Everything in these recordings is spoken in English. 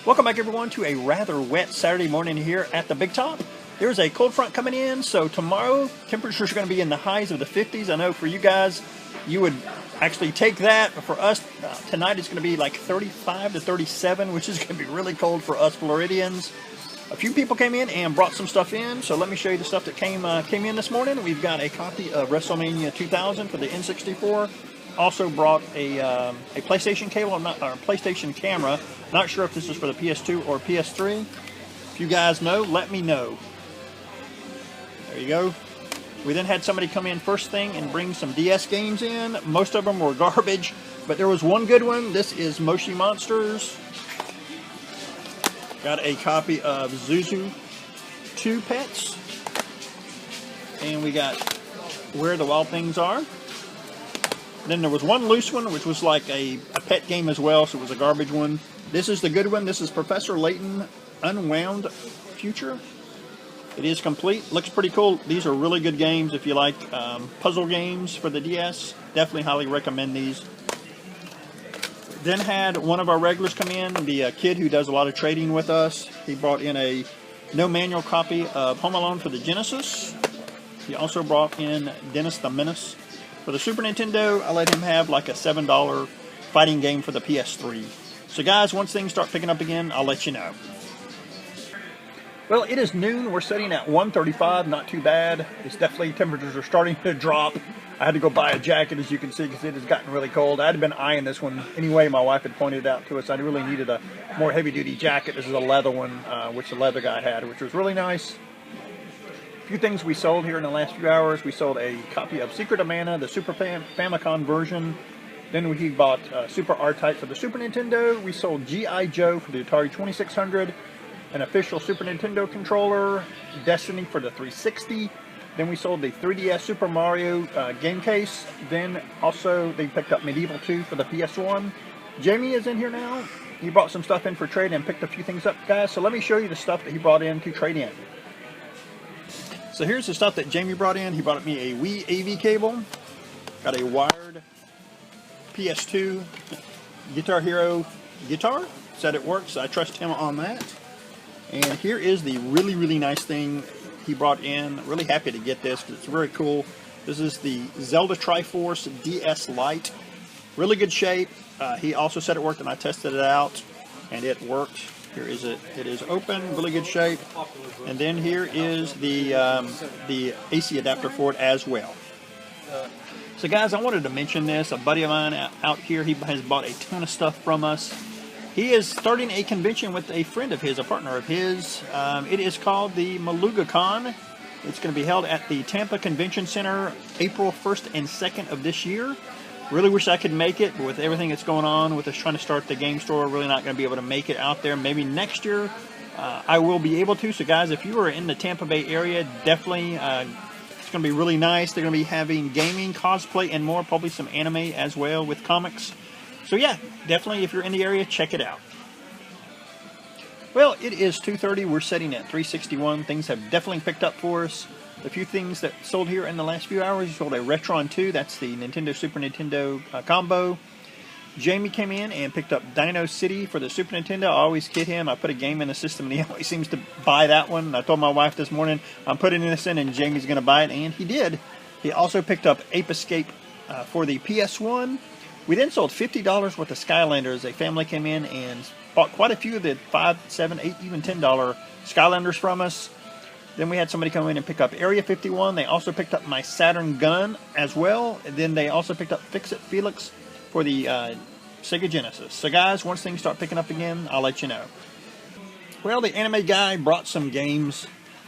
Welcome back everyone to a rather wet Saturday morning here at the Big Top. There's a cold front coming in, so tomorrow temperatures are going to be in the highs of the 50s. I know for you guys, you would actually take that, but for us, tonight it's going to be like 35 to 37, which is going to be really cold for us Floridians. A few people came in and brought some stuff in, so let me show you the stuff that came in this morning. We've got a copy of WrestleMania 2000 for the N64. Also brought a PlayStation cable, or PlayStation camera. Not sure if this is for the PS2 or PS3. If you guys know, let me know. There you go. We then had somebody come in first thing and bring some DS games in. Most of them were garbage, but there was one good one. This is Moshi Monsters. Got a copy of Zuzu 2 Pets. And we got Where the Wild Things Are. Then there was one loose one, which was like a pet game as well, so it was a garbage one. This is the good one. This is Professor Layton Unwound Future. It is complete. Looks pretty cool. These are really good games if you like puzzle games for the DS. Definitely highly recommend these. Then had one of our regulars come in, the kid who does a lot of trading with us. He brought in a no manual copy of Home Alone for the Genesis. He also brought in Dennis the Menace. For the Super Nintendo, I let him have like a $7 fighting game for the PS3. So guys, once things start picking up again, I'll let you know. Well, it is noon. We're sitting at 135, not too bad. It's definitely, temperatures are starting to drop. I had to go buy a jacket, as you can see, because it has gotten really cold. I had been eyeing this one anyway. My wife had pointed it out to us. I really needed a more heavy-duty jacket. This is a leather one, which the leather guy had, which was really nice. A few things we sold here in the last few hours. We sold a copy of Secret of Mana, the Super Famicom version. Then we bought Super R-Type for the Super Nintendo. We sold G.I. Joe for the Atari 2600, an official Super Nintendo controller, Destiny for the 360. Then we sold the 3DS Super Mario game case. Then also they picked up Medieval 2 for the PS1. Jamie is in here now. He brought some stuff in for trade and picked a few things up, guys. So let me show you the stuff that he brought in to trade in. So here's the stuff that Jamie brought in. He brought me a Wii AV cable. Got a wired PS2 Guitar Hero guitar. Said it works. I trust him on that. And here is the really, really nice thing he brought in. Really happy to get this because it's very cool. This is the Zelda Triforce DS Lite. Really good shape. He also said it worked, and I tested it out, and it worked. Here is it. It is open, really good shape. And then here is the AC adapter for it as well. So guys, I wanted to mention this. A buddy of mine out here, he has bought a ton of stuff from us. He is starting a convention with a friend of his, a partner of his. It is called the MalugaCon. It's going to be held at the Tampa Convention Center April 1st and 2nd of this year. Really wish I could make it, but with everything that's going on with us trying to start the game store, really not going to be able to make it out there. Maybe next year I will be able to. So guys, if you are in the Tampa Bay area, definitely it's going to be really nice. They're going to be having gaming, cosplay, and more, probably some anime as well with comics. So yeah, definitely if you're in the area, check it out. Well, it is 2:30. We're sitting at 361. Things have definitely picked up for us. A few things that sold here in the last few hours. You sold a Retron 2. That's the Nintendo Super Nintendo combo. Jamie came in and picked up Dino City for the Super Nintendo. I always kid him. I put a game in the system, and he always seems to buy that one. I told my wife this morning, I'm putting this in, and Jamie's going to buy it, and he did. He also picked up Ape Escape for the PS1. We then sold $50 worth of Skylanders. A family came in and bought quite a few of the $5, $7, $8, even $10 Skylanders from us. Then we had somebody come in and pick up Area 51. They also picked up my Saturn gun as well. And then they also picked up Fix-It Felix for the Sega Genesis. So guys, once things start picking up again, I'll let you know. Well, the anime guy brought some games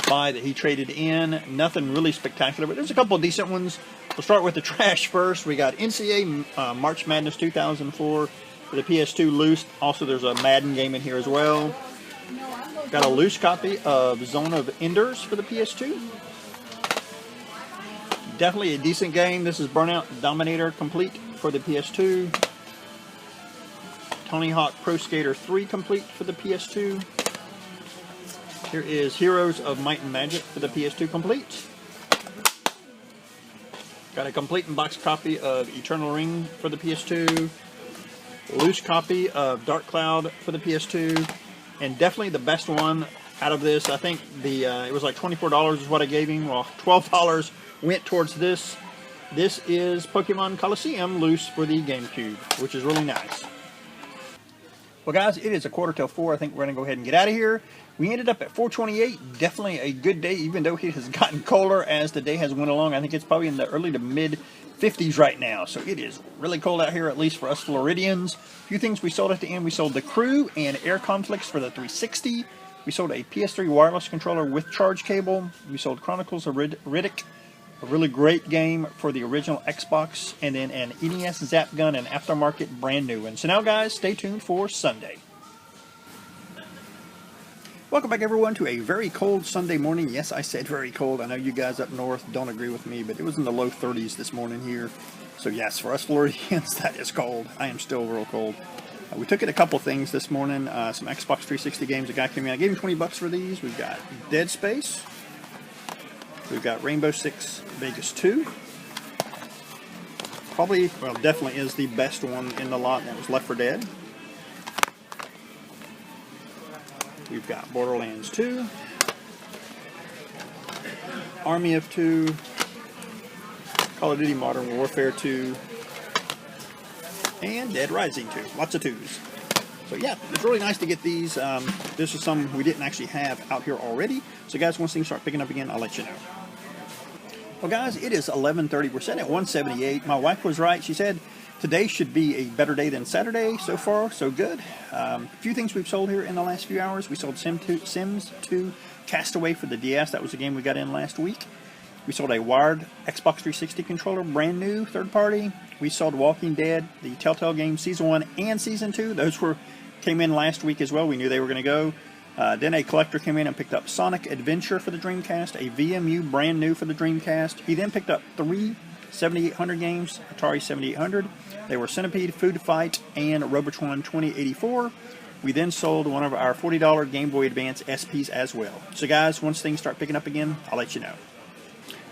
by that he traded in. Nothing really spectacular, but there's a couple of decent ones. We'll start with the trash first. We got NCAA March Madness 2004 for the PS2 loose. Also, there's a Madden game in here as well. Got a loose copy of Zone of Enders for the PS2. Definitely a decent game. This is Burnout Dominator Complete for the PS2. Tony Hawk Pro Skater 3 Complete for the PS2. Here is Heroes of Might and Magic for the PS2 Complete. Got a complete and box copy of Eternal Ring for the PS2. Loose copy of Dark Cloud for the PS2. and definitely the best one out of this. I think the it was like $24 is what I gave him. Well, $12 went towards this. This is Pokemon Coliseum loose for the GameCube, which is really nice. Well, guys, it is a 4:15. I think we're going to go ahead and get out of here. We ended up at 428. Definitely a good day, even though it has gotten colder as the day has went along. I think it's probably in the early to mid 50s right now. So it is really cold out here, at least for us Floridians. A few things we sold at the end. We sold the Crew and Air Conflicts for the 360. We sold a PS3 wireless controller with charge cable. We sold Chronicles of Riddick, a really great game for the original Xbox, and then an NES Zap Gun and aftermarket brand new. And so now, guys, stay tuned for Sunday. Welcome back, everyone, to a very cold Sunday morning. Yes, I said very cold. I know you guys up north don't agree with me, but it was in the low 30s this morning here. So yes, for us Floridians, that is cold. I am still real cold. We took in a couple things this morning. Some Xbox 360 games. A guy came in. I gave him 20 bucks for these. We've got Dead Space. We've got Rainbow Six Vegas 2. Probably, well, definitely is the best one in the lot, and that was Left 4 Dead. We've got Borderlands 2. Army of 2. Call of Duty Modern Warfare 2. And Dead Rising 2. Lots of 2s. So yeah, it's really nice to get these. This is some we didn't actually have out here already. So guys, once things start picking up again, I'll let you know. Well, guys, it is 11:30% at 178. My wife was right. She said today should be a better day than Saturday. So far, so good. A few things we've sold here in the last few hours. We sold Sims 2 Castaway for the DS. That was a game we got in last week. We sold a wired Xbox 360 controller, brand new, third party. We sold Walking Dead, the Telltale game, Season 1 and Season 2. Those came in last week as well. We knew they were going to go. Then a collector came in and picked up Sonic Adventure for the Dreamcast, a VMU brand new for the Dreamcast. He then picked up 3 7800 games, Atari 7800. They were Centipede, Food Fight, and Robotron 2084. We then sold one of our $40 Game Boy Advance SPs as well. So guys, once things start picking up again, I'll let you know.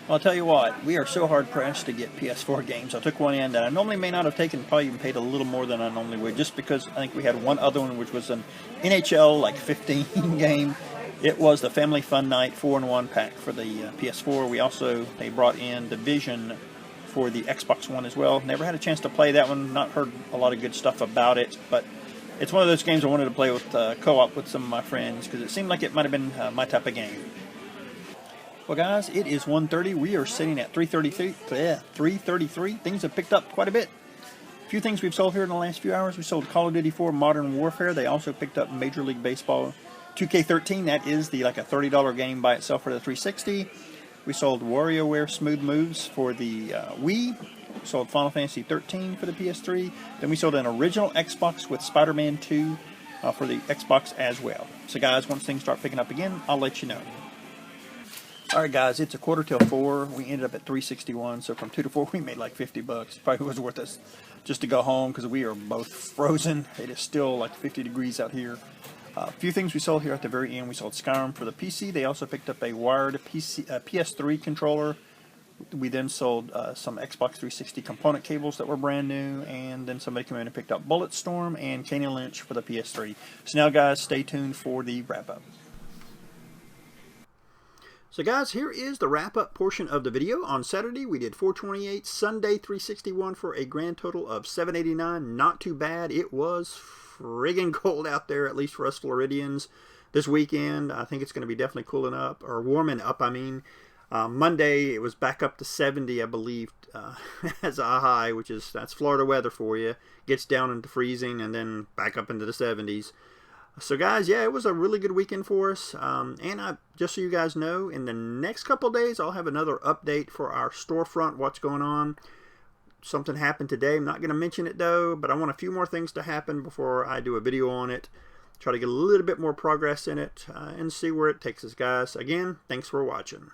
Well, I'll tell you what, we are so hard-pressed to get PS4 games. I took one in that I normally may not have taken, probably even paid a little more than I normally would, just because I think we had one other one, which was an NHL, like 15 game. It was the Family Fun Night 4-in-1 pack for the PS4. They brought in Division for the Xbox One as well. Never had a chance to play that one, not heard a lot of good stuff about it, but it's one of those games I wanted to play with co-op with some of my friends, because it seemed like it might have been my type of game. Well, guys, it is 1:30. We are sitting at 333. Things have picked up quite a bit. A few things we've sold here in the last few hours. We sold Call of Duty 4 Modern Warfare. They also picked up Major League Baseball 2K13. That is like a $30 game by itself for the 360. We sold WarioWare Smooth Moves for the Wii. We sold Final Fantasy 13 for the PS3. Then we sold an original Xbox with Spider-Man 2 for the Xbox as well. So, guys, once things start picking up again, I'll let you know. Alright guys, it's 4:45. We ended up at 361, so from 2 to 4 we made like 50 bucks. Probably was worth us just to go home because we are both frozen. It is still like 50 degrees out here. A few things we sold here at the very end. We sold Skyrim for the PC. They also picked up a wired PS3 controller. We then sold some Xbox 360 component cables that were brand new, and then somebody came in and picked up Bulletstorm and Kane & Lynch for the PS3. So now guys, stay tuned for the wrap-up. So guys, here is the wrap-up portion of the video. On Saturday, we did 428, Sunday 361 for a grand total of 789. Not too bad. It was friggin' cold out there, at least for us Floridians. This weekend, I think it's going to be definitely cooling up, or warming up, I mean. Monday, it was back up to 70, I believe, as a high, that's Florida weather for you. Gets down into freezing and then back up into the 70s. So guys, yeah, it was a really good weekend for us, and just so you guys know, in the next couple days, I'll have another update for our storefront, what's going on. Something happened today. I'm not going to mention it, though, but I want a few more things to happen before I do a video on it. Try to get a little bit more progress in it, and see where it takes us, guys. Again, thanks for watching.